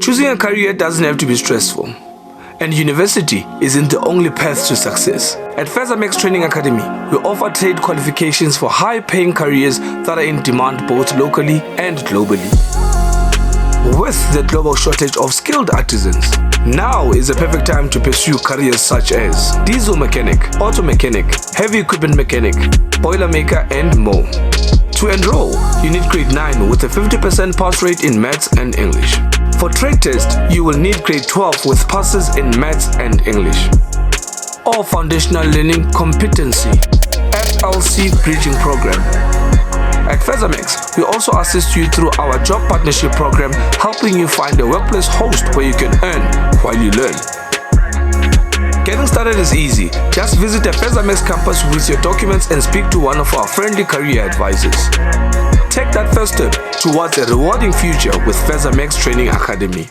Choosing a career doesn't have to be stressful, and university isn't the only path to success. At Fezamax Training Academy, we offer trade qualifications for high-paying careers that are in demand both locally and globally. With the global shortage of skilled artisans, now is the perfect time to pursue careers such as diesel mechanic, auto mechanic, heavy equipment mechanic, boiler maker, and more. To enroll, you need grade 9 with a 50% pass rate in maths and English. For trade test, you will need grade 12 with passes in maths and English. Or foundational learning competency, FLC bridging program. At Fezamax, we also assist you through our job partnership program, helping you find a workplace host where you can earn while you learn. Getting started is easy. Just visit a Fezamax campus with your documents and speak to one of our friendly career advisors. Take that first step towards a rewarding future with Fezamax Training Academy.